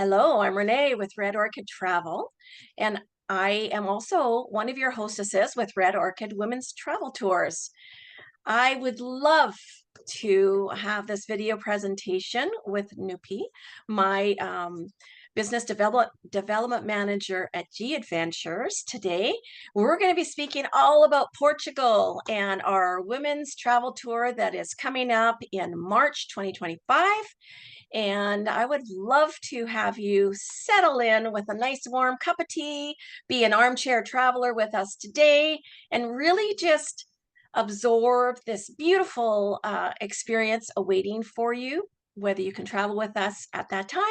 Hello, I'm Renee with Red Orchid Travel, and I am also one of your hostesses with Red Orchid Women's Travel Tours. I would love to have this video presentation with Nupi, my business development manager at G Adventures. Today, we're going to be speaking all about Portugal and our women's travel tour that is coming up in March 2025. And I would love to have you settle in with a nice warm cup of tea, be an armchair traveler with us today, and really just absorb this beautiful experience awaiting for you, whether you can travel with us at that time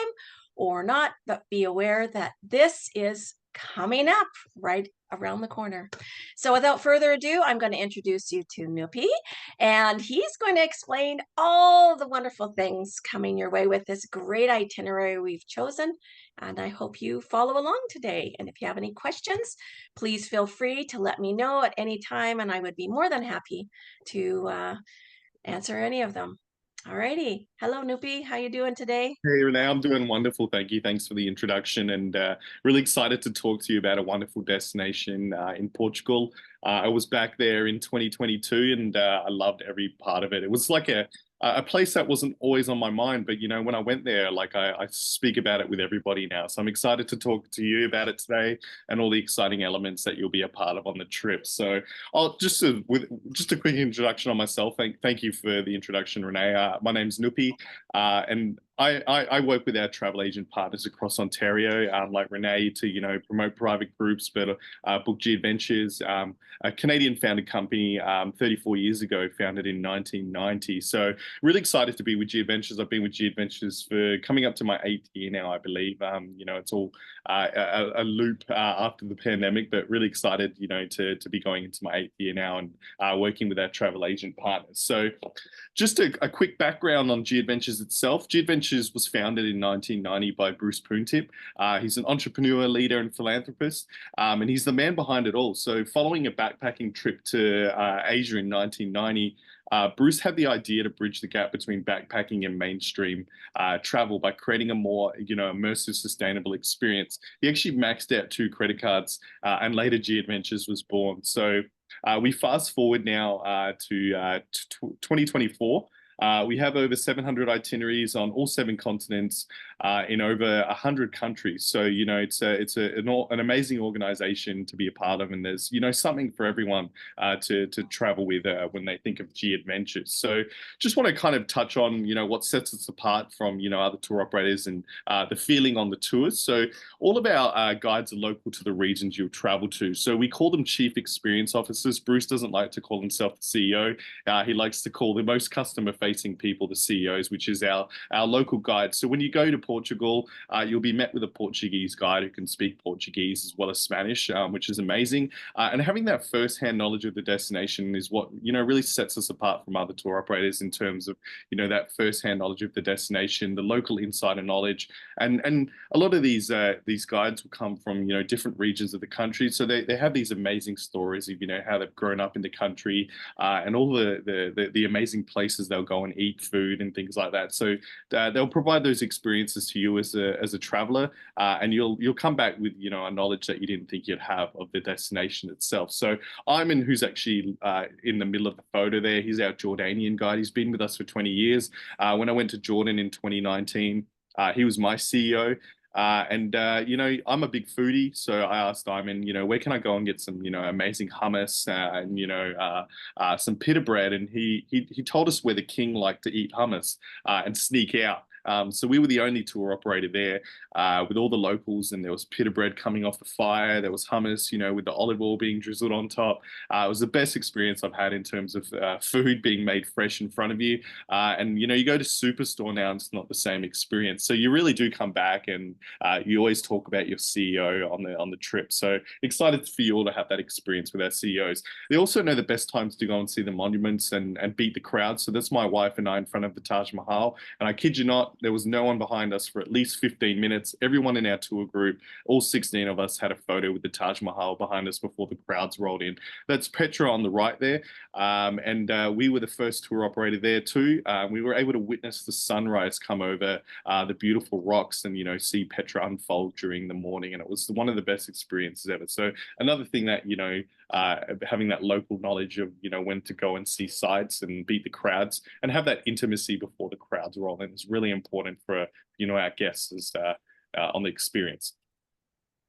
or not. But be aware that this is coming up right around the corner. So without further ado, I'm going to introduce you to Nupi, and he's going to explain all the wonderful things coming your way with this great itinerary we've chosen. And I hope you follow along today. And if you have any questions, please feel free to let me know at any time, and I would be more than happy to answer any of them. All righty. Hello, Nupi. How you doing today? Hey Renee, I'm doing wonderful. Thank you. Thanks for the introduction and really excited to talk to you about a wonderful destination in Portugal. I was back there in 2022 and I loved every part of it. It was like a place that wasn't always on my mind, but when I went there, like I speak about it with everybody now. So I'm excited to talk to you about it today and all the exciting elements that you'll be a part of on the trip. So I'll with just a quick introduction on myself. Thank you for the introduction, Renee. My name's Nupi. And I work with our travel agent partners across Ontario, like Renee, to promote private groups, but Book G Adventures, a Canadian founded company, 34 years ago, founded in 1990. So really excited to be with G Adventures. I've been with G Adventures for coming up to my 8th year now, I believe. It's all a loop after the pandemic, but really excited, to be going into my 8th year now and working with our travel agent partners. So just a quick background on G Adventures itself. G Adventures was founded in 1990 by Bruce Poontip. He's an entrepreneur, leader, and philanthropist, and he's the man behind it all. So following a backpacking trip to Asia in 1990, Bruce had the idea to bridge the gap between backpacking and mainstream travel by creating a more, immersive, sustainable experience. He actually maxed out 2 credit cards, and later G Adventures was born. So we fast forward now to 2024. We have over 700 itineraries on all 7 continents in over 100 countries. So, it's an amazing organization to be a part of. And there's, something for everyone to travel with when they think of G Adventures. So just want to kind of touch on, what sets us apart from, other tour operators and the feeling on the tours. So all of our guides are local to the regions you'll travel to. So we call them chief experience officers. Bruce doesn't like to call himself the CEO. He likes to call the most customer-facing people the CEOs, which is our local guides. So when you go to Portugal, you'll be met with a Portuguese guide who can speak Portuguese as well as Spanish, which is amazing. And having that first-hand knowledge of the destination is what really sets us apart from other tour operators in terms of that first-hand knowledge of the destination, the local insider knowledge, and a lot of these guides will come from different regions of the country, so they have these amazing stories of how they've grown up in the country and all the amazing places they'll go and eat food and things like that. So they'll provide those experiences to you as a traveler, and you'll come back with a knowledge that you didn't think you'd have of the destination itself. So Iman, who's actually in the middle of the photo there, he's our Jordanian guide. He's been with us for 20 years. When I went to Jordan in 2019, he was my CEO. I'm a big foodie, so I asked Iman, where can I go and get some, amazing hummus and some pita bread, and he told us where the king liked to eat hummus and sneak out. So we were the only tour operator there with all the locals, and there was pita bread coming off the fire. There was hummus, with the olive oil being drizzled on top. It was the best experience I've had in terms of food being made fresh in front of you. And you go to Superstore now, and it's not the same experience. So you really do come back, and you always talk about your CEO on the trip. So excited for you all to have that experience with our CEOs. They also know the best times to go and see the monuments and beat the crowd. So that's my wife and I in front of the Taj Mahal. And I kid you not, out. There was no one behind us for at least 15 minutes. Everyone in our tour group, all 16 of us, had a photo with the Taj Mahal behind us before the crowds rolled in. That's Petra on the right there. We were the first tour operator there too. We were able to witness the sunrise come over the beautiful rocks and, see Petra unfold during the morning. And it was one of the best experiences ever. So another thing that, having that local knowledge of, when to go and see sights and beat the crowds and have that intimacy before the crowds roll in is really important for, our guests on the experience.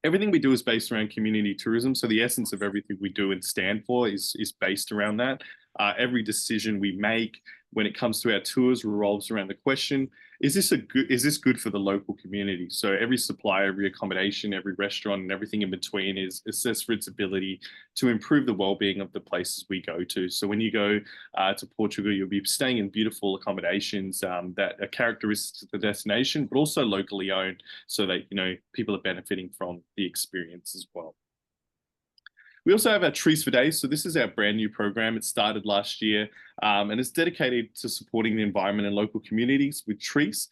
Everything we do is based around community tourism. So the essence of everything we do and stand for is based around that. Every decision we make when it comes to our tours revolves around the question, is this good for the local community? So every supplier, every accommodation, every restaurant, and everything in between is assessed for its ability to improve the well-being of the places we go to. So when you go to Portugal, you'll be staying in beautiful accommodations that are characteristic of the destination, but also locally owned, so that people are benefiting from the experience as well. We also have our Trees for Days. So this is our brand new program. It started last year and it's dedicated to supporting the environment and local communities with trees.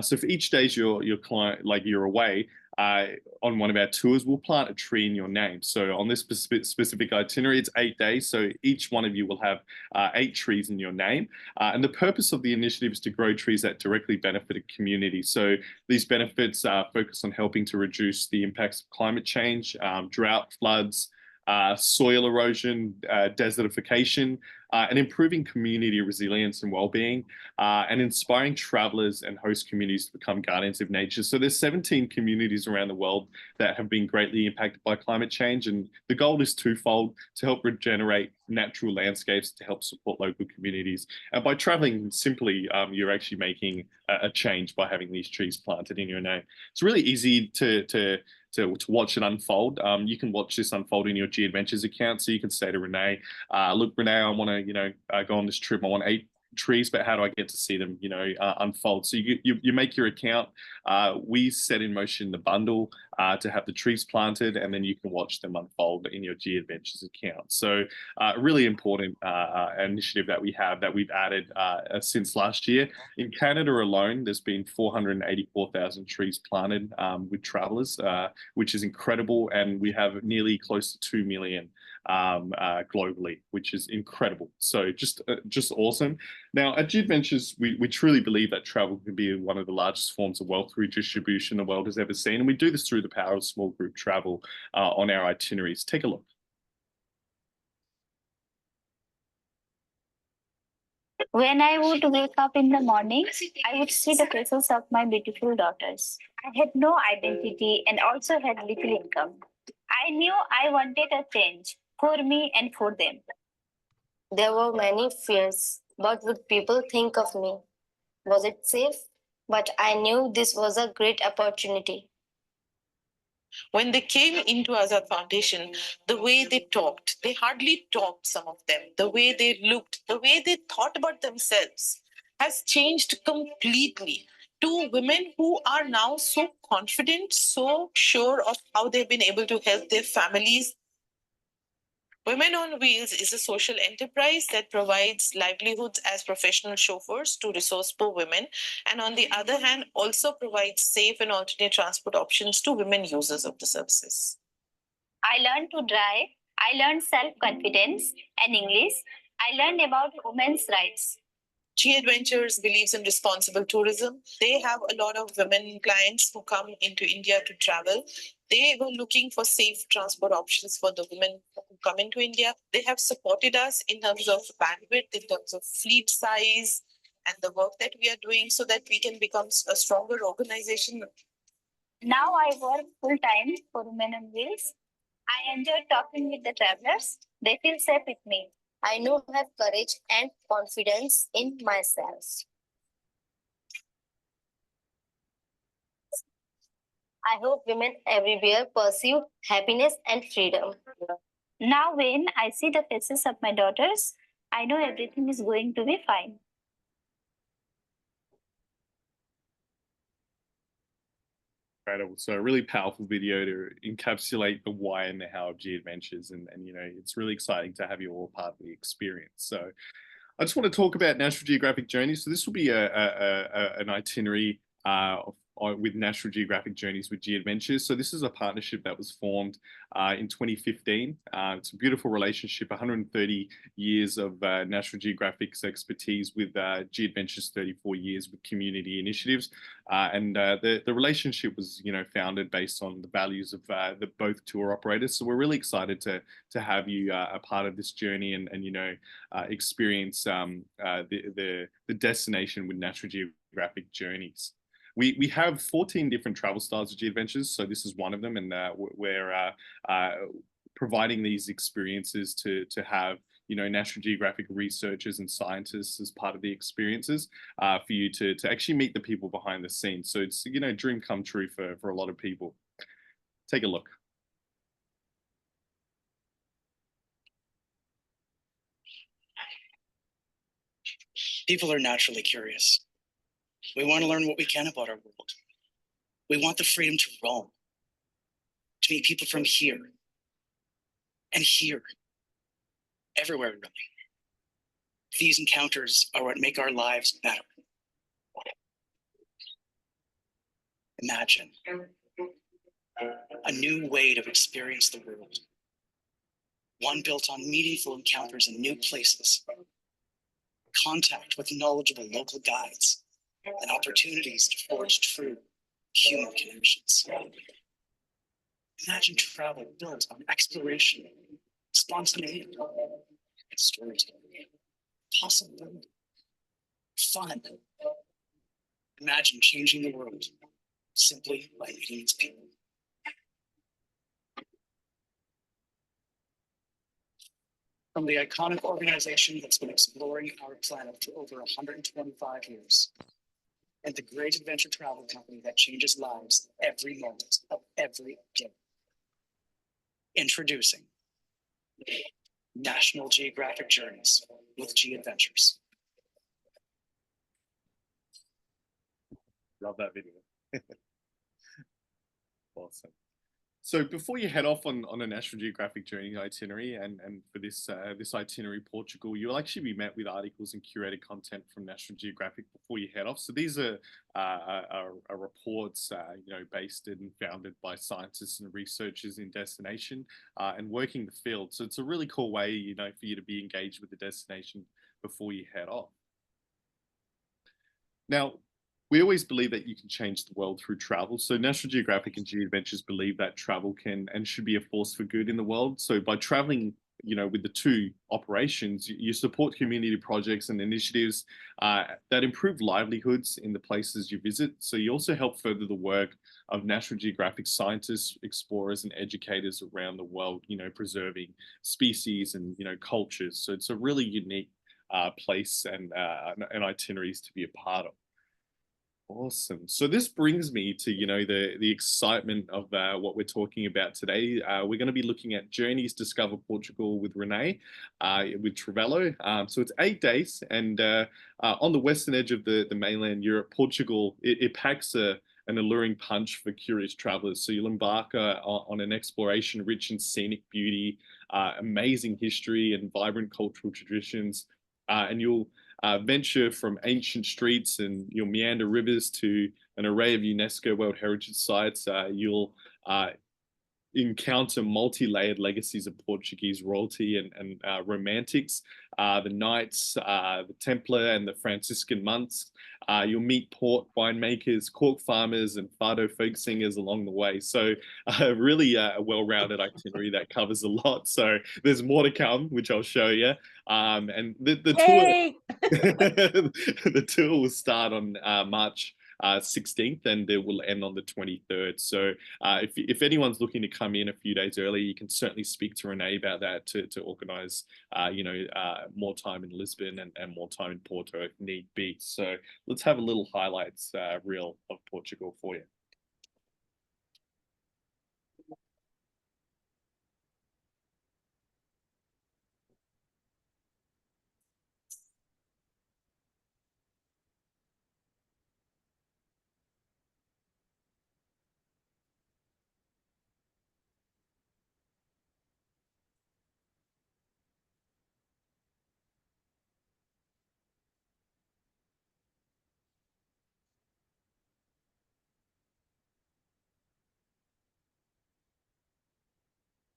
So for each day your client, like you're away on one of our tours, we'll plant a tree in your name. So on this specific itinerary, it's 8 days. So each one of you will have 8 trees in your name. And the purpose of the initiative is to grow trees that directly benefit a community. So these benefits focus on helping to reduce the impacts of climate change, drought, floods, soil erosion, desertification, and improving community resilience and well-being, and inspiring travelers and host communities to become guardians of nature. So there's 17 communities around the world that have been greatly impacted by climate change, and the goal is twofold: to help regenerate natural landscapes, to help support local communities. And by traveling simply, you're actually making a change by having these trees planted in your name. It's really easy to watch it unfold. You can watch this unfold in your G Adventures account. So you can say to Renee, look, Renee, I want to, go on this trip. I want 8 trees, but how do I get to see them, unfold? So you make your account. We set in motion the bundle to have the trees planted, and then you can watch them unfold in your G Adventures account. So a really important initiative that we've added since last year. In Canada alone, there's been 484,000 trees planted with travelers, which is incredible, and we have nearly close to 2 million globally, which is incredible. So just awesome. Now at G Adventures, we truly believe that travel can be one of the largest forms of wealth redistribution the world has ever seen, and we do this through the power of small group travel on our itineraries. Take a look. When I would wake up in the morning, I would see the faces of my beautiful daughters. I had no identity and also had little income. I knew I wanted a change for me and for them. There were many fears. What would people think of me? Was it safe? But I knew this was a great opportunity. When they came into Azad Foundation, the way they talked, they hardly talked, some of them, the way they looked, the way they thought about themselves has changed completely to women who are now so confident, so sure of how they've been able to help their families. Women on Wheels is a social enterprise that provides livelihoods as professional chauffeurs to resource-poor women, and on the other hand, also provides safe and alternate transport options to women users of the services. I learned to drive. I learned self-confidence and English. I learned about women's rights. G Adventures believes in responsible tourism. They have a lot of women clients who come into India to travel. They were looking for safe transport options for the women who come into India. They have supported us in terms of bandwidth, in terms of fleet size, and the work that we are doing so that we can become a stronger organization. Now I work full-time for Women on Wheels. I enjoy talking with the travelers. They feel safe with me. I now have courage and confidence in myself. I hope women everywhere pursue happiness and freedom. Now when I see the faces of my daughters, I know everything is going to be fine. Incredible. So a really powerful video to encapsulate the why and the how of G Adventures. And it's really exciting to have you all part of the experience. So I just want to talk about National Geographic Journeys. So this will be an itinerary with National Geographic Journeys with G Adventures. So this is a partnership that was formed in 2015. It's a beautiful relationship, 130 years of National Geographic's expertise with G Adventures, 34 years with community initiatives. And the relationship was, founded based on the values of the both tour operators. So we're really excited to have you a part of this journey and experience the destination with National Geographic Journeys. We have 14 different travel styles of G Adventures, so this is one of them, and we're providing these experiences to have National Geographic researchers and scientists as part of the experiences for you to actually meet the people behind the scenes. So it's dream come true for a lot of people. Take a look. People are naturally curious. We want to learn what we can about our world. We want the freedom to roam, to meet people from here and here, everywhere really. These encounters are what make our lives better. Imagine a new way to experience the world, one built on meaningful encounters in new places, contact with knowledgeable local guides, and opportunities to forge true human connections. Imagine travel built on exploration, spontaneity, and storytelling, possibility, fun. Imagine changing the world simply by meeting its people. From the iconic organization that's been exploring our planet for over 125 years, and the great adventure travel company that changes lives every moment of every day. Introducing National Geographic Journeys with G Adventures. Love that video. Awesome. So before you head off on a National Geographic Journey itinerary, and for this itinerary, Portugal, you'll actually be met with articles and curated content from National Geographic before you head off. So these are reports, based and founded by scientists and researchers in destination and working the field. So it's a really cool way, for you to be engaged with the destination before you head off. Now, we always believe that you can change the world through travel. So National Geographic and G Adventures believe that travel can and should be a force for good in the world. So by traveling, with the two operations, you support community projects and initiatives that improve livelihoods in the places you visit. So you also help further the work of National Geographic scientists, explorers, and educators around the world, preserving species and, cultures. So it's a really unique place and itineraries to be a part of. Awesome. So this brings me to, the excitement of what we're talking about today. We're going to be looking at Journeys Discover Portugal with Renee, with Travello. So it's 8 days, and on the western edge of the mainland Europe, Portugal, it packs an alluring punch for curious travelers. So you'll embark on an exploration rich in scenic beauty, amazing history, and vibrant cultural traditions, and you'll venture from ancient streets and you'll meander rivers to an array of UNESCO World Heritage Sites. You'll encounter multi-layered legacies of Portuguese royalty and romantics, the knights, the Templar and the Franciscan monks. You'll meet port winemakers, cork farmers, and fado folk singers along the way. So really a well-rounded itinerary that covers a lot. So there's more to come, which I'll show you. And the tour, the tour will start on March 16th, and it will end on the 23rd. So if anyone's looking to come in a few days early, you can certainly speak to Renee about that to organize, more time in Lisbon and more time in Porto if need be. So let's have a little highlights reel of Portugal for you.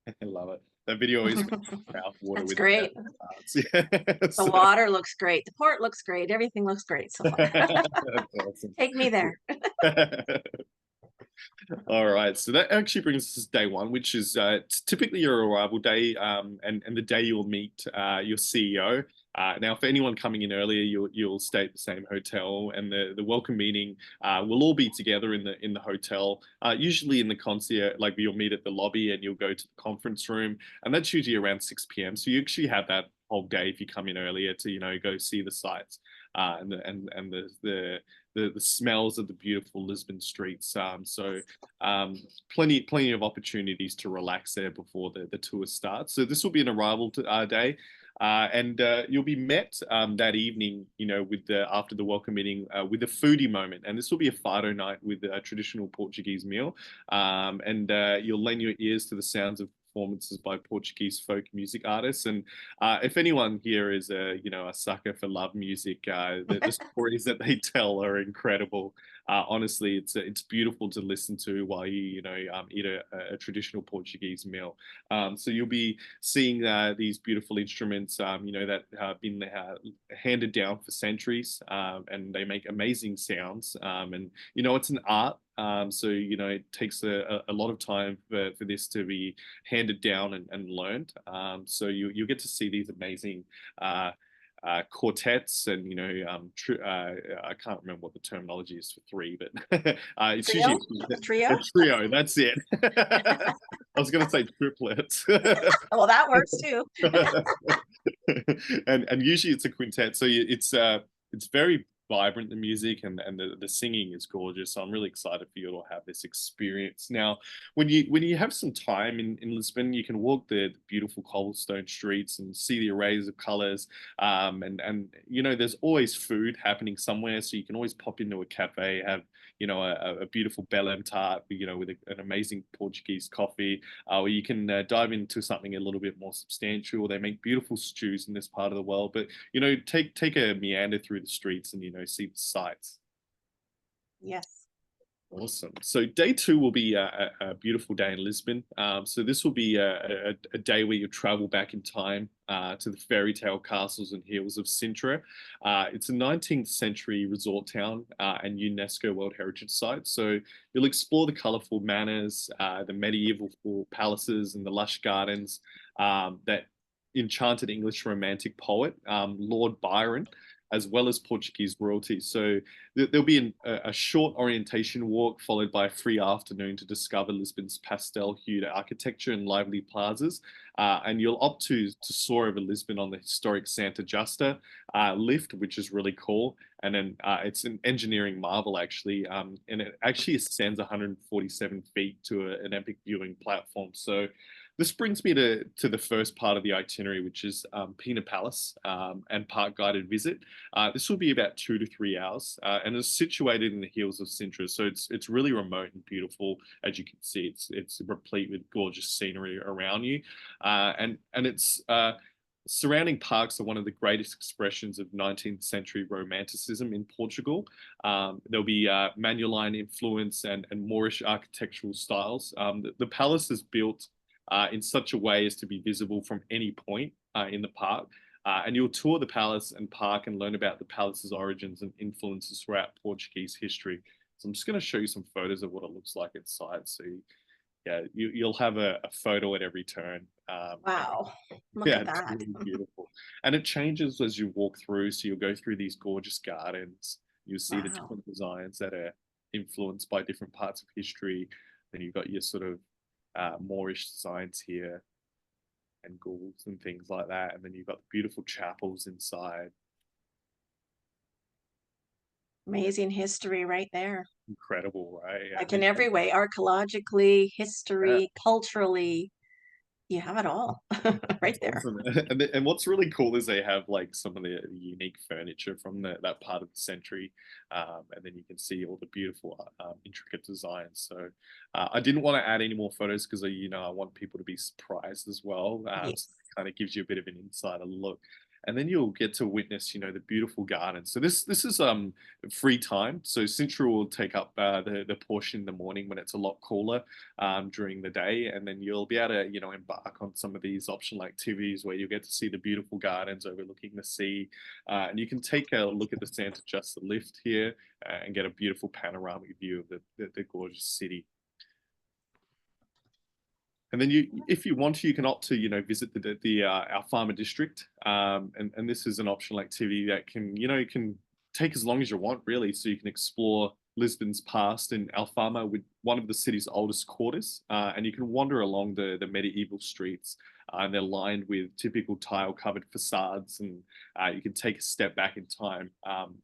I love it. That video is mouth water That's with great. the The water looks great. The port looks great. Everything looks great. So That's awesome. take me there. All right, so that actually brings us to day one, which is typically your arrival day, and the day you'll meet your CEO. Now, for anyone coming in earlier, you'll stay at the same hotel, and the welcome meeting will all be together in the hotel. Usually in the concierge, like you'll meet at the lobby, and you'll go to the conference room, and that's usually around 6 p.m. So you actually have that whole day if you come in earlier to go see the sights and the smells of the beautiful Lisbon streets. Plenty of opportunities to relax there before the tour starts. So this will be an arrival day. And you'll be met that evening, with after the welcome meeting with a foodie moment, and this will be a fado night with a traditional Portuguese meal, and you'll lend your ears to the sounds of performances by Portuguese folk music artists. And if anyone here is a sucker for love music, the stories that they tell are incredible. Honestly, it's beautiful to listen to while you eat a traditional Portuguese meal. So you'll be seeing these beautiful instruments, that have been handed down for centuries, and they make amazing sounds. And it's an art. So it takes a lot of time for this to be handed down and learned. So you get to see these amazing quartets, and I can't remember what the terminology is for three, but it's Trio? usually Trio? a trio. That's it. I was going to say triplets. Well, that works too. and usually it's a quintet, so it's very vibrant, the music, and the singing is gorgeous. So I'm really excited for you to have this experience. Now, when you have some time in Lisbon, you can walk the beautiful cobblestone streets and see the arrays of colors, and there's always food happening somewhere, so you can always pop into a cafe, have a beautiful bellem tart, with an amazing Portuguese coffee, or you can dive into something a little bit more substantial. They make beautiful stews in this part of the world, but take a meander through the streets and see the sights. Yes. Awesome. So day two will be a beautiful day in Lisbon. So this will be a day where you travel back in time to the fairy tale castles and hills of Sintra. It's a 19th century resort town and UNESCO World Heritage Site. So you'll explore the colourful manors, the medieval palaces, and the lush gardens that enchanted English romantic poet Lord Byron, as well as Portuguese royalty. So there'll be a short orientation walk followed by a free afternoon to discover Lisbon's pastel-hued architecture and lively plazas. And you'll opt to soar over Lisbon on the historic Santa Justa lift, which is really cool. And then it's an engineering marvel, actually. And it actually ascends 147 feet to an epic viewing platform. So this brings me to the first part of the itinerary, which is Pina Palace and park guided visit. This will be about 2 to 3 hours, and it's situated in the hills of Sintra, so it's really remote and beautiful. As you can see, it's replete with gorgeous scenery around you, and its surrounding parks are one of the greatest expressions of 19th century romanticism in Portugal. There'll be Manueline influence and Moorish architectural styles. The palace is built in such a way as to be visible from any point in the park. And you'll tour the palace and park and learn about the palace's origins and influences throughout Portuguese history. So I'm just going to show you some photos of what it looks like inside. So yeah, you'll have a photo at every turn. Wow. Look Yeah, at it's that. really beautiful. And it changes as you walk through. So you'll go through these gorgeous gardens. You'll see the Wow. different designs that are influenced by different parts of history. Then you've got your sort of Moorish designs here and ghouls and things like that. And then you've got the beautiful chapels inside. Amazing history right there. Incredible, right? Like in every way, archaeologically, history, culturally, you have it all right there. Awesome. And what's really cool is they have like some of the unique furniture from that part of the century, and then you can see all the beautiful, intricate designs. So I didn't want to add any more photos because I want people to be surprised as well. So Yes. it kind of gives you a bit of an insider look. and then you'll get to witness, the beautiful gardens. So this is free time. So Sintra will take up the portion in the morning when it's a lot cooler during the day, and then you'll be able to embark on some of these optional activities where you get to see the beautiful gardens overlooking the sea, and you can take a look at the Santa Justa lift here and get a beautiful panoramic view of the gorgeous city. And then if you want to, you can opt to, visit our farmer district, and this is an optional activity that can take as long as you want, really. So you can explore Lisbon's past in Alfama, with one of the city's oldest quarters, and you can wander along the medieval streets, and they're lined with typical tile-covered facades, and you can take a step back in time.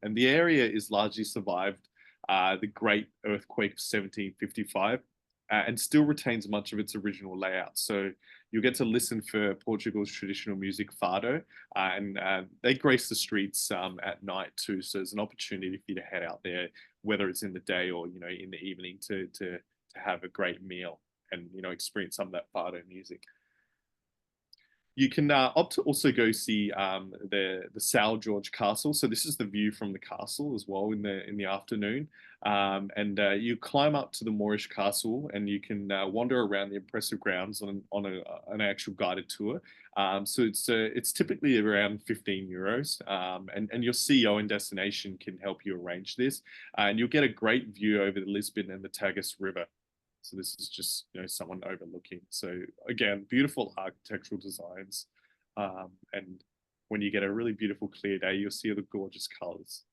And the area is largely survived the Great Earthquake of 1755. And still retains much of its original layout. So you'll get to listen for Portugal's traditional music, fado, and they grace the streets at night too. So there's an opportunity for you to head out there, whether it's in the day or in the evening, to have a great meal and experience some of that fado music. You can opt to also go see the São Jorge Castle. So this is the view from the castle as well in the afternoon, and you climb up to the Moorish castle, and you can wander around the impressive grounds on an actual guided tour. So it's typically around €15, and your CEO and destination can help you arrange this, and you'll get a great view over the Lisbon and the Tagus River. So this is just, someone overlooking. So again, beautiful architectural designs. And when you get a really beautiful clear day, you'll see the gorgeous colors.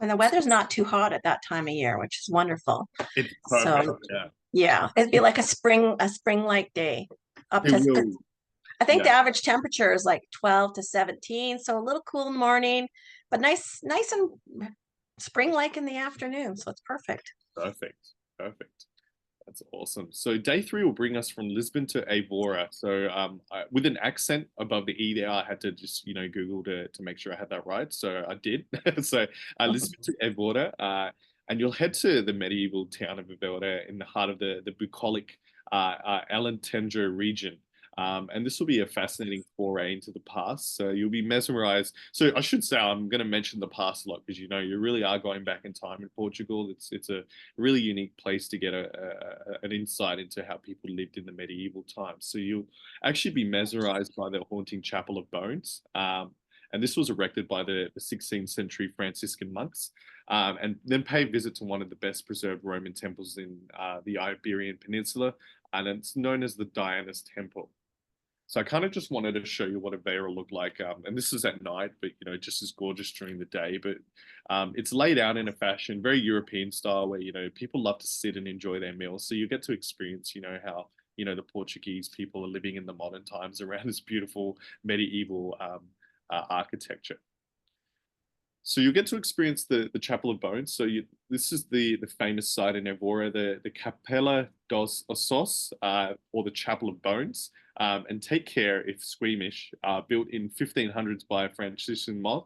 And the weather's not too hot at that time of year, which is wonderful. It's perfect, So yeah. yeah, it'd be like a spring-like day. Up to, I think the average temperature is like 12 to 17, so a little cool in the morning, but nice and spring-like in the afternoon, so it's perfect. Perfect. That's awesome. So day 3 will bring us from Lisbon to Évora. So with an accent above the E there, I had to just Google to make sure I had that right. So I did. So Lisbon to Évora, and you'll head to the medieval town of Évora in the heart of the bucolic Alentejo region. And this will be a fascinating foray into the past. So you'll be mesmerized. So I should say, I'm going to mention the past a lot because, you really are going back in time in Portugal. It's a really unique place to get an insight into how people lived in the medieval times. So you'll actually be mesmerized by the haunting Chapel of Bones. And this was erected by the 16th century Franciscan monks. And then pay a visit to one of the best preserved Roman temples in the Iberian Peninsula. And it's known as the Diana's Temple. So I kind of just wanted to show you what Évora looked like. And this is at night, but, just as gorgeous during the day. But it's laid out in a fashion, very European style, where, people love to sit and enjoy their meals. So you get to experience, how, the Portuguese people are living in the modern times around this beautiful medieval architecture. So you'll get to experience the Chapel of Bones. So this is the famous site in Évora, the Capela dos Ossos, or the Chapel of Bones. And take care if squeamish, built in 1500s by a Franciscan monk.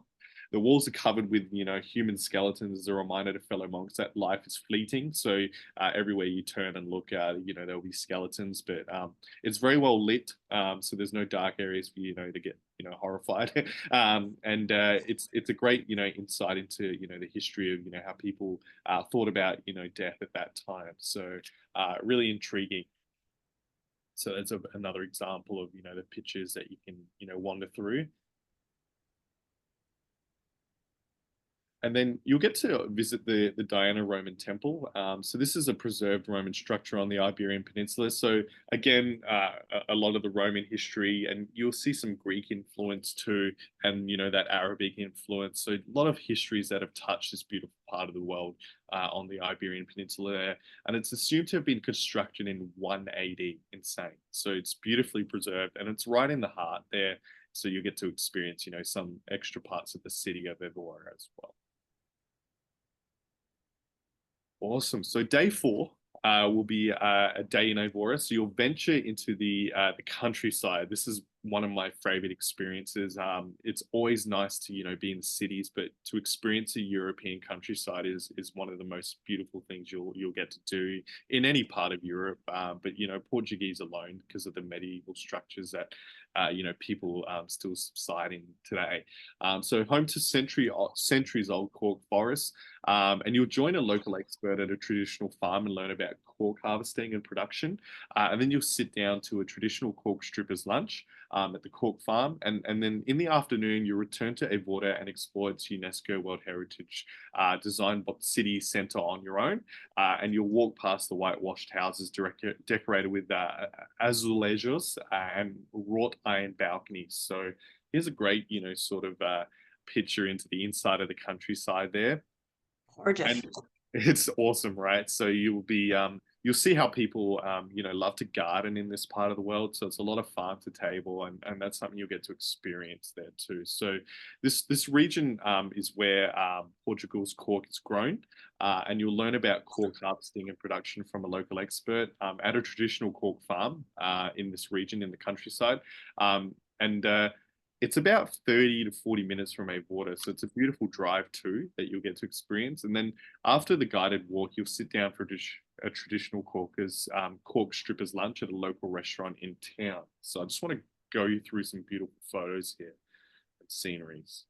The walls are covered with, human skeletons as a reminder to fellow monks that life is fleeting. So everywhere you turn and look, there'll be skeletons, but it's very well lit. So there's no dark areas for you, to get, horrified. And it's a great, insight into, the history of, how people thought about, death at that time. So really intriguing. So that's another example of, the pictures that you can, wander through. And then you'll get to visit the Diana Roman Temple. So this is a preserved Roman structure on the Iberian Peninsula. So again, a lot of the Roman history, and you'll see some Greek influence too, and that Arabic influence. So a lot of histories that have touched this beautiful part of the world on the Iberian Peninsula there. And it's assumed to have been constructed in 1 AD. Insane. So it's beautifully preserved, and it's right in the heart there. So you get to experience, some extra parts of the city of Évora as well. Awesome. So day 4 will be a day in Évora. So you'll venture into the countryside. This is one of my favorite experiences. It's always nice to, be in cities, but to experience a European countryside is one of the most beautiful things you'll get to do in any part of Europe. But Portuguese alone, because of the medieval structures that people still subside in today. So home to centuries old cork forests, and you'll join a local expert at a traditional farm and learn about cork harvesting and production. And then you'll sit down to a traditional cork strippers lunch at the cork farm. And then in the afternoon, you return to Évora and explore its UNESCO World Heritage design city centre on your own. And you'll walk past the whitewashed houses decorated with azulejos and wrought iron balconies. So here's a great, sort of picture into the inside of the countryside there. Gorgeous. And it's awesome, right? So you'll see how people love to garden in this part of the world. So it's a lot of farm to table, and that's something you'll get to experience there too. So this region is where Portugal's cork is grown, and you'll learn about cork harvesting and production from a local expert at a traditional cork farm in this region in the countryside. And it's about 30 to 40 minutes from Évora, so it's a beautiful drive too that you'll get to experience. And then after the guided walk, you'll sit down for a traditional cork strippers lunch at a local restaurant in town. So I just want to go you through some beautiful photos here and sceneries.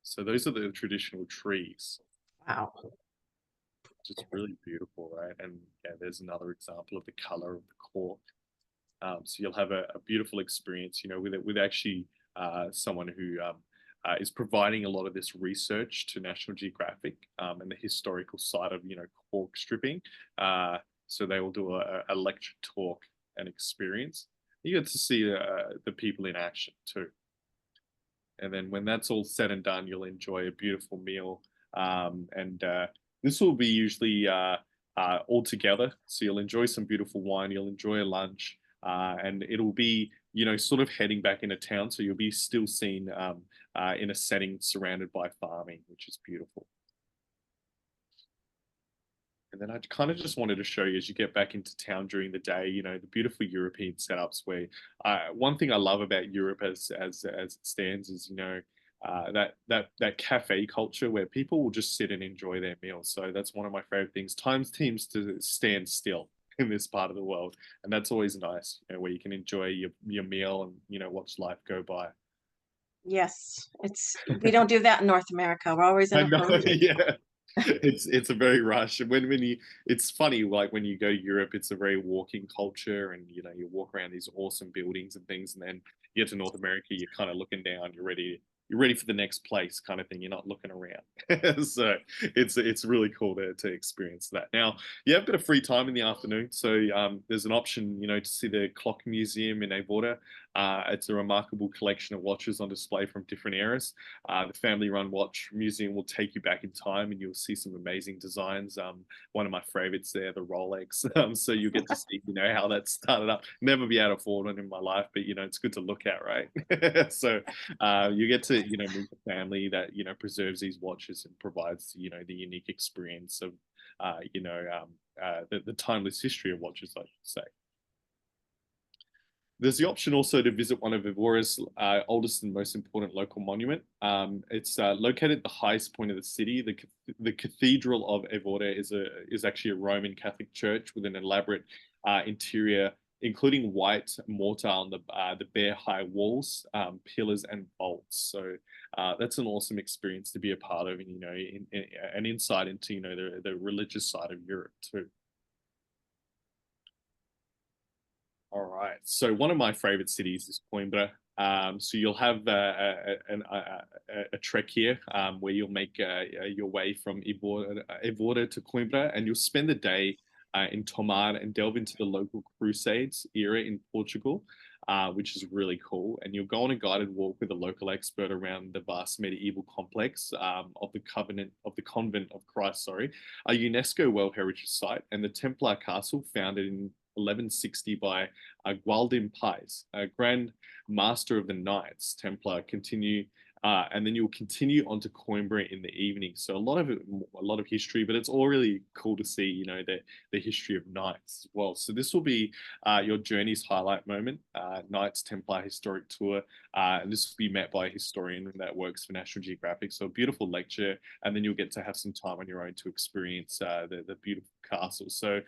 So those are the traditional trees. Wow. Just really beautiful, right? And yeah, there's another example of the color of the cork. So you'll have a beautiful experience, with actually someone who is providing a lot of this research to National Geographic and the historical side of, cork stripping. So they will do a lecture talk and experience. You get to see the people in action too. And then when that's all said and done, you'll enjoy a beautiful meal. And this will be usually all together. So you'll enjoy some beautiful wine, you'll enjoy a lunch. And it'll be, sort of heading back into town. So you'll be still seen in a setting surrounded by farming, which is beautiful. And then I kind of just wanted to show you as you get back into town during the day, the beautiful European setups where one thing I love about Europe as it stands is, that cafe culture where people will just sit and enjoy their meals. So that's one of my favorite things. Time seems to stand still in this part of the world, and that's always nice, where you can enjoy your meal and watch life go by. Yes, we don't do that in North America. We're always in I a know, hurry. yeah. It's a very rush. And it's funny, like when you go to Europe, it's a very walking culture, and you walk around these awesome buildings and things, and then you get to North America, you're kind of looking down, you're ready for the next place kind of thing. You're not looking around. So it's really cool to experience that. Now, you have a bit of free time in the afternoon. So there's an option, to see the clock museum in Évora. It's a remarkable collection of watches on display from different eras. The family-run watch museum will take you back in time, and you'll see some amazing designs. One of my favorites there, the Rolex. So you get to see, how that started up. Never be able to afford one in my life, but it's good to look at, right? So you get to meet the family that preserves these watches and provides the unique experience of the timeless history of watches, I should say. There's the option also to visit one of Évora's oldest and most important local monument. It's located at the highest point of the city. The Cathedral of Évora is actually a Roman Catholic church with an elaborate interior, including white mortar on the bare high walls, pillars, and vaults. So that's an awesome experience to be a part of, and an insight into the religious side of Europe too. All right. So one of my favorite cities is Coimbra. So you'll have a trek here where you'll make your way from Évora to Coimbra, and you'll spend the day in Tomar and delve into the local Crusades era in Portugal, which is really cool. And you'll go on a guided walk with a local expert around the vast medieval complex of the Convent of Christ, a UNESCO World Heritage Site, and the Templar Castle, founded in 1160 by Gualdim Pies, a Grand Master of the Knights Templar, continue And then you'll continue on to Coimbra in the evening. So a lot of history, but it's all really cool to see, you know, the history of Knights as well. So this will be your journey's highlight moment, Knights Templar historic tour. And this will be met by a historian that works for National Geographic. So a beautiful lecture, and then you'll get to have some time on your own to experience the beautiful castle. So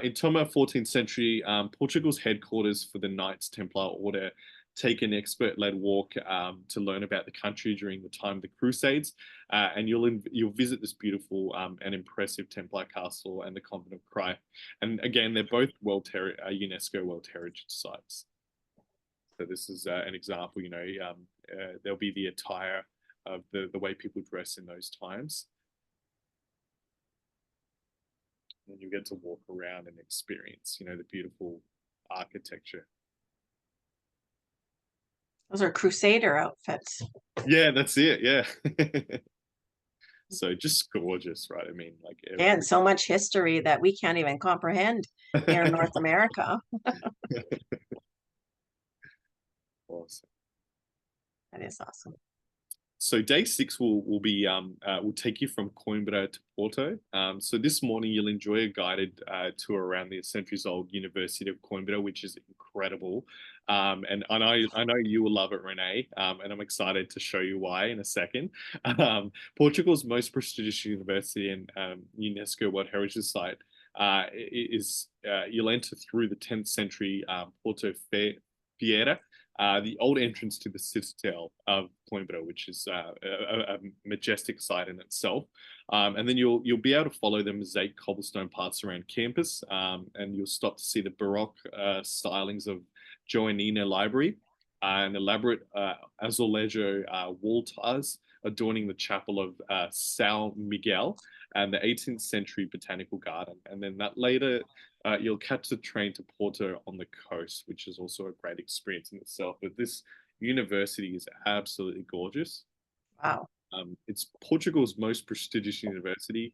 in Toma, 14th century, Portugal's headquarters for the Knights Templar Order take an expert-led walk to learn about the country during the time of the Crusades, and you'll visit this beautiful and impressive Templar castle and the convent of Christ. And again, they're both UNESCO World Heritage sites. So this is an example. You know, there'll be the attire of the way people dress in those times. And you get to walk around and experience, you know, the beautiful architecture. Those are Crusader outfits. Yeah, that's it. Yeah. So just gorgeous, right? I mean, like And so much history that we can't even comprehend here in North America. Awesome. That is awesome. So day 6 will take you from Coimbra to Porto. So this morning you'll enjoy a guided tour around the centuries-old University of Coimbra, which is incredible. And I know you will love it, Renee. And I'm excited to show you why in a second. Portugal's most prestigious university and UNESCO World Heritage Site you'll enter through the 10th century Porto Fiera. The old entrance to the citadel of Coimbra, which is a majestic site in itself. And then you'll be able to follow the mosaic cobblestone paths around campus, and you'll stop to see the Baroque stylings of Joannina Library, an elaborate azulejo wall tiles adorning the chapel of São Miguel, and the 18th century botanical garden. And then that later, you'll catch the train to Porto on the coast, which is also a great experience in itself. But this university is absolutely gorgeous. Wow. It's Portugal's most prestigious university.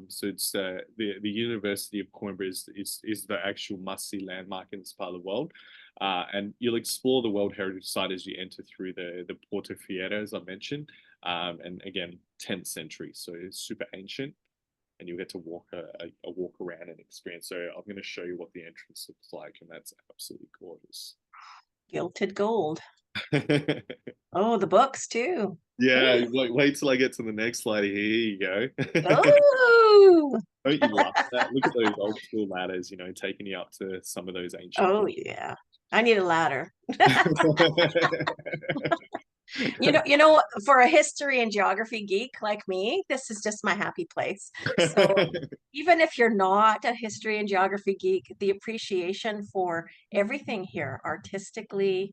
So it's the University of Coimbra is the actual must-see landmark in this part of the world. And you'll explore the World Heritage Site as you enter through the Porto Fiera, as I mentioned. And again, 10th century, so it's super ancient. And you get to walk a walk around and experience. So I'm going to show you what the entrance looks like, and that's absolutely gorgeous. Gilded gold. Oh, the books too. Yeah, like wait till I get to the next slide. Here you go. Oh, Don't you love that? Look at those old school ladders, you know, taking you up to some of those ancient. oh yeah. I need a ladder. You know, for a history and geography geek like me, this is just my happy place. So even if you're not a history and geography geek, the appreciation for everything here artistically,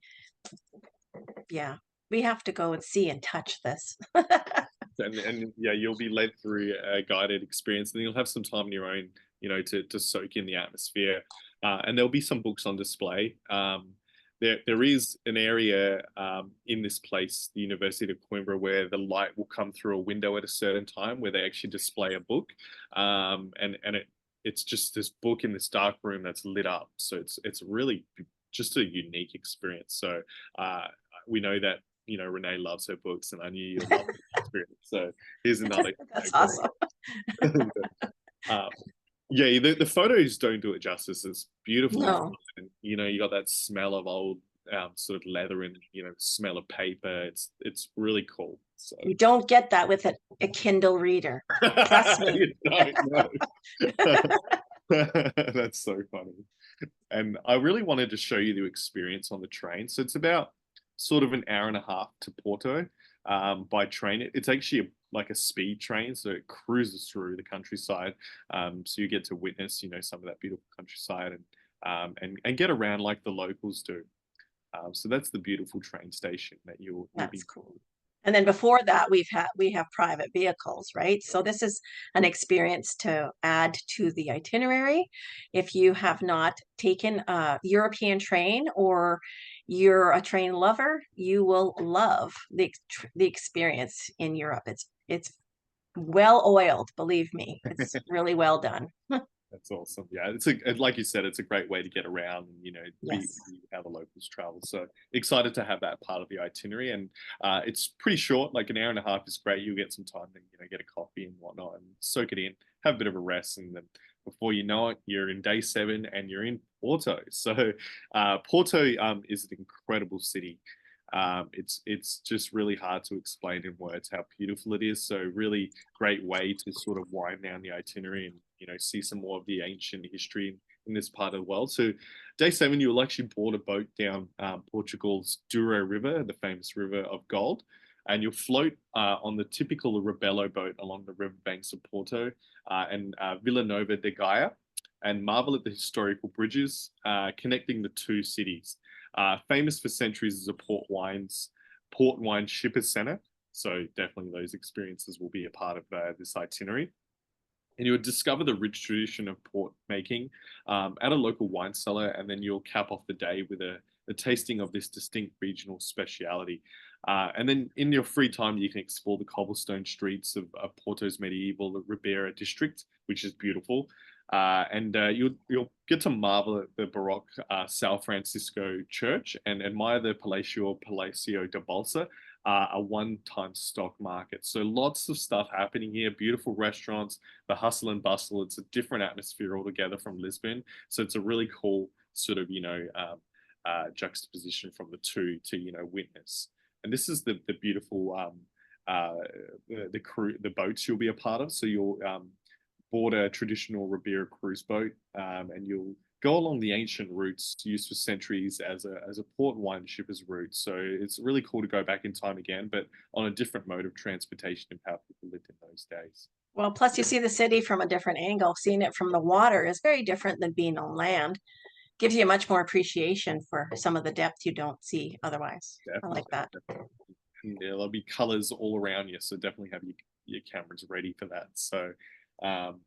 yeah, we have to go and see and touch this. and yeah, you'll be led through a guided experience, and you'll have some time on your own, you know, to soak in the atmosphere. And there'll be some books on display. There is an area in this place, the University of Coimbra, where the light will come through a window at a certain time, where they actually display a book, and it's just this book in this dark room that's lit up. So it's really just a unique experience. So we know that, you know, Renee loves her books, and I knew you'd love the experience. So here's another. That's awesome. Yeah, the photos don't do it justice. It's beautiful. No. And, you know, you got that smell of old sort of leather and, you know, smell of paper. It's really cool. So You don't get that with a Kindle reader. Trust me. No. That's so funny. And I really wanted to show you the experience on the train. So it's about sort of an hour and a half to Porto by train. It's actually like a speed train, so it cruises through the countryside. So you get to witness, you know, some of that beautiful countryside and get around like the locals do. So that's the beautiful train station that you'll be. That's cool. And then before that, we have private vehicles, right? So this is an experience to add to the itinerary. If you have not taken a European train or you're a train lover, you will love the experience in Europe. It's well oiled, believe me. It's really well done. That's awesome. Yeah, like you said, it's a great way to get around and Yes. be how the locals travel. So excited to have that part of the itinerary, and it's pretty short. Like an hour and a half is great. You'll get some time to get a coffee and whatnot, and soak it in, have a bit of a rest, and then before you know it, you're in day 7 and you're in Porto. So Porto is an incredible city. It's just really hard to explain in words how beautiful it is. So really great way to sort of wind down the itinerary and see some more of the ancient history in this part of the world. So day 7, you will actually board a boat down Portugal's Douro River, the famous river of gold, and you'll float on the typical Rebelo boat along the riverbanks of Porto and Vila Nova de Gaia, and marvel at the historical bridges connecting the two cities. Famous for centuries as a port wine shippers center. So definitely those experiences will be a part of this itinerary. And you would discover the rich tradition of port making at a local wine cellar, and then you'll cap off the day with a tasting of this distinct regional speciality. And then in your free time, you can explore the cobblestone streets of Porto's medieval Ribeira district, which is beautiful. And you'll get to marvel at the Baroque São Francisco church and admire the Palacio de Bolsa, a one-time stock market. So lots of stuff happening here, beautiful restaurants, the hustle and bustle. It's a different atmosphere altogether from Lisbon. So it's a really cool sort of, juxtaposition from the two to, witness. And this is the beautiful, the boats you'll be a part of. So you'll board a traditional Ribeira cruise boat, and you'll go along the ancient routes used for centuries as a port wine shipper's route. So it's really cool to go back in time again, but on a different mode of transportation of how people lived in those days. Well, plus you see the city from a different angle. Seeing it from the water is very different than being on land. Gives you much more appreciation for some of the depth you don't see otherwise. Definitely. I like that. And there'll be colors all around you, so definitely have your cameras ready for that. So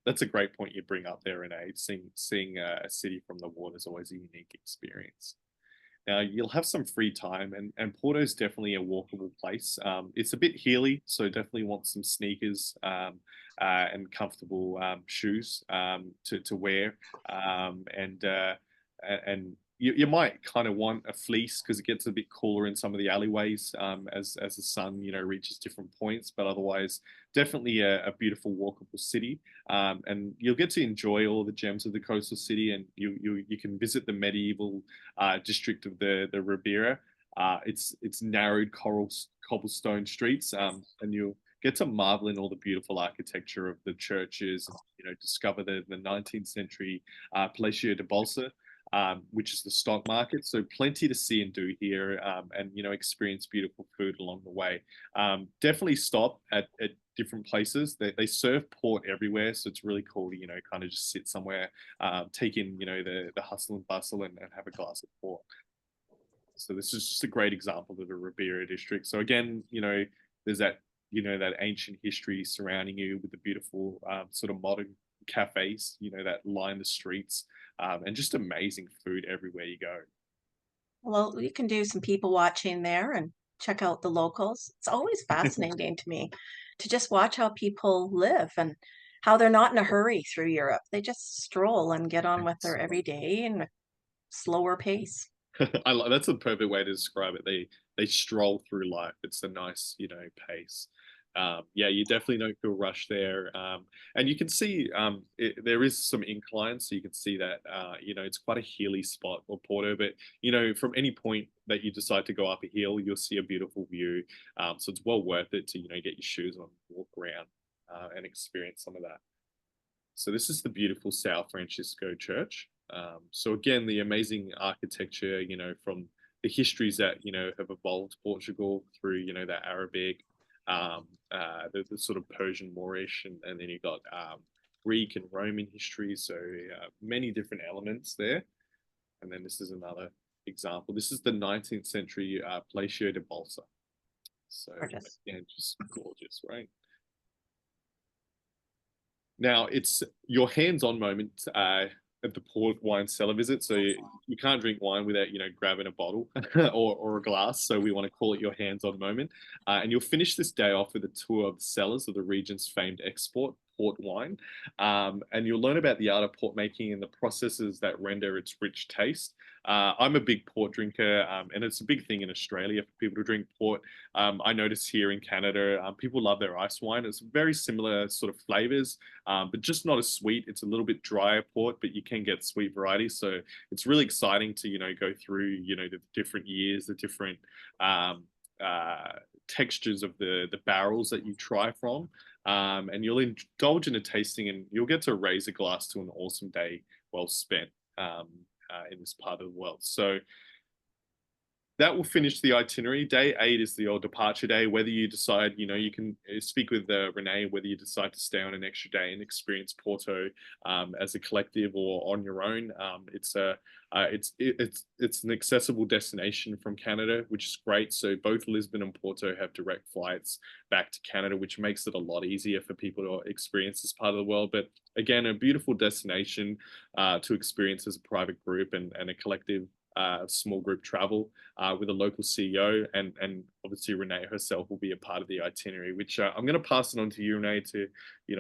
that's a great point you bring up there, Renee. Seeing a city from the water is always a unique experience. Now you'll have some free time, and Porto's definitely a walkable place. It's a bit hilly, so definitely want some sneakers and comfortable shoes to wear, and you might kind of want a fleece because it gets a bit cooler in some of the alleyways as the sun reaches different points. But otherwise, definitely a beautiful walkable city, and you'll get to enjoy all the gems of the coastal city, and you can visit the medieval district of the Ribeira. It's narrowed cobblestone streets, and you'll get to marvel in all the beautiful architecture of the churches. Discover the 19th century Palacio de Bolsa, which is the stock market. So plenty to see and do here, and experience beautiful food along the way. Definitely stop at different places. They serve port everywhere, so it's really cool to kind of just sit somewhere, take in the hustle and bustle, and have a glass of port. So this is just a great example of the Ribeira district. So again, there's that that ancient history surrounding you with the beautiful sort of modern cafes that line the streets, and just amazing food everywhere you go. Well, you can do some people watching there and check out the locals. It's always fascinating to me to just watch how people live and how they're not in a hurry through Europe. They just stroll and get on with their everyday in a slower pace. That's a perfect way to describe it. They stroll through life. It's a nice pace. Yeah, you definitely don't feel rushed there, and you can see there is some inclines, so you can see that it's quite a hilly spot or Porto. But from any point that you decide to go up a hill, you'll see a beautiful view. So it's well worth it to get your shoes on, walk around, and experience some of that. So this is the beautiful São Francisco Church. So again, the amazing architecture, from the histories that have evolved Portugal through the Arabic, the sort of Persian, Moorish, and then you got Greek and Roman history. So many different elements there. And then this is another example. This is the 19th century Palacio de Bolsa. So Gorgeous. again, just gorgeous, right? Now it's your hands-on moment at the port wine cellar visit. So you can't drink wine without grabbing a bottle or a glass. So we want to call it your hands-on moment. And you'll finish this day off with a tour of the cellars of the region's famed export port wine. And you'll learn about the art of port making and the processes that render its rich taste. I'm a big port drinker, and it's a big thing in Australia for people to drink port. I notice here in Canada, people love their ice wine. It's very similar sort of flavors, but just not as sweet. It's a little bit drier port, but you can get sweet varieties. So it's really exciting to, go through, the different years, the different textures of the barrels that you try from. And you'll indulge in a tasting, and you'll get to raise a glass to an awesome day well spent in this part of the world. So that will finish the itinerary. Day 8 is the old departure day. Whether you decide, you can speak with Renee, whether you decide to stay on an extra day and experience Porto as a collective or on your own. It's an accessible destination from Canada, which is great. So both Lisbon and Porto have direct flights back to Canada, which makes it a lot easier for people to experience this part of the world. But again, a beautiful destination to experience as a private group and a collective small group travel with a local CEO, and obviously Renee herself will be a part of the itinerary, which I'm going to pass it on to you, Renee, to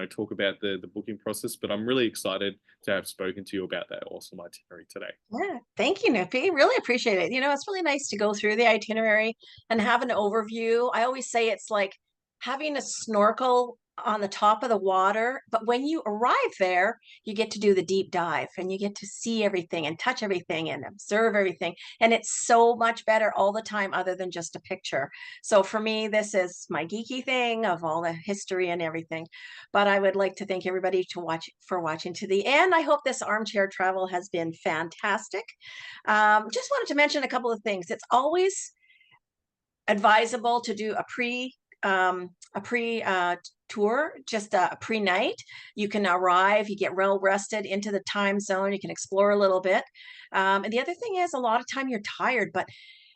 talk about the booking process. But I'm really excited to have spoken to you about that awesome itinerary today. Yeah, thank you, Nippy. Really appreciate it. It's really nice to go through the itinerary and have an overview. I always say it's like having a snorkel on the top of the water, but when you arrive there, you get to do the deep dive and you get to see everything and touch everything and observe everything. And it's so much better all the time other than just a picture. So for me, this is my geeky thing of all the history and everything. But I would like to thank everybody for watching to the end. I hope this armchair travel has been fantastic. Just wanted to mention a couple of things. It's always advisable to do a pre tour, just a pre-night. You can arrive, you get well rested into the time zone, you can explore a little bit. And the other thing is, a lot of time you're tired, but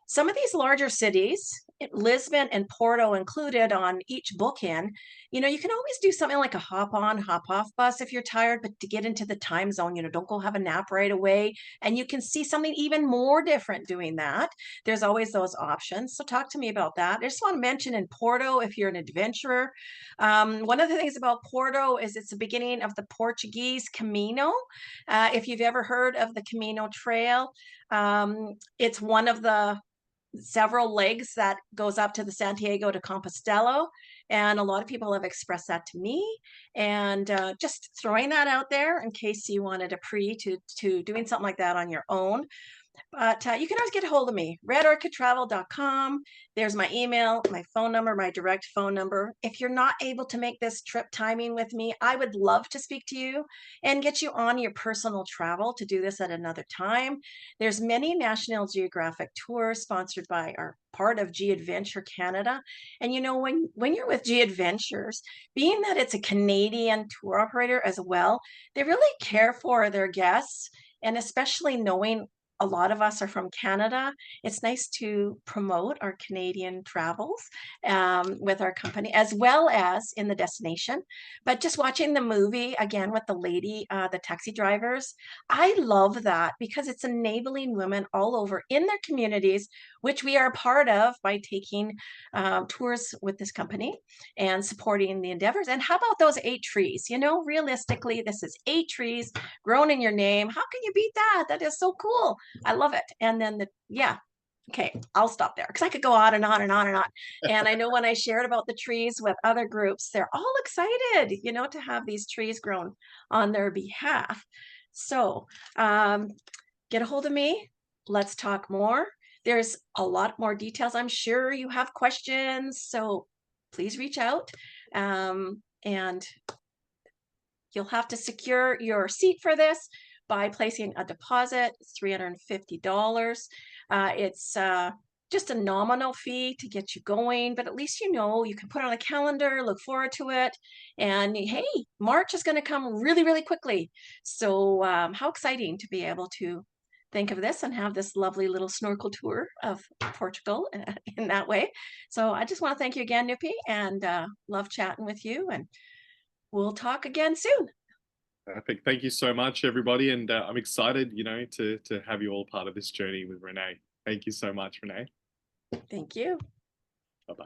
some of these larger cities, Lisbon and Porto included on each book-in, you can always do something like a hop-on, hop-off bus if you're tired, but to get into the time zone, don't go have a nap right away. And you can see something even more different doing that. There's always those options. So talk to me about that. I just want to mention in Porto, if you're an adventurer, one of the things about Porto is it's the beginning of the Portuguese Camino. If you've ever heard of the Camino Trail, it's one of the several legs that goes up to the Santiago de Compostela, and a lot of people have expressed that to me, and just throwing that out there in case you wanted a to doing something like that on your own. But you can always get a hold of me, redorchidtravel.com. There's my email, my phone number, my direct phone number. If you're not able to make this trip timing with me, I would love to speak to you and get you on your personal travel to do this at another time. There's many National Geographic tours sponsored by our part of G Adventure Canada. And when you're with G Adventures, being that it's a Canadian tour operator as well, they really care for their guests, and especially knowing a lot of us are from Canada, it's nice to promote our Canadian travels with our company, as well as in the destination. But just watching the movie again with the lady, the taxi drivers, I love that because it's enabling women all over in their communities, which we are a part of by taking tours with this company and supporting the endeavors. And how about those 8 trees? Realistically, this is 8 trees grown in your name. How can you beat that? That is so cool. I love it. And then okay, I'll stop there because I could go on and on and on and on. And I know when I shared about the trees with other groups, they're all excited, to have these trees grown on their behalf. So get a hold of me. Let's talk more. There's a lot more details. I'm sure you have questions, so please reach out. And you'll have to secure your seat for this by placing a deposit, $350. It's just a nominal fee to get you going, but at least you can put it on a calendar, look forward to it. And hey, March is going to come really, really quickly. So how exciting to be able to think of this and have this lovely little snorkel tour of Portugal in that way. So I just want to thank you again, Nippy, and love chatting with you, and we'll talk again soon. Perfect. Thank you so much, everybody. And I'm excited, to have you all part of this journey with Renee. Thank you so much, Renee. Thank you. Bye-bye.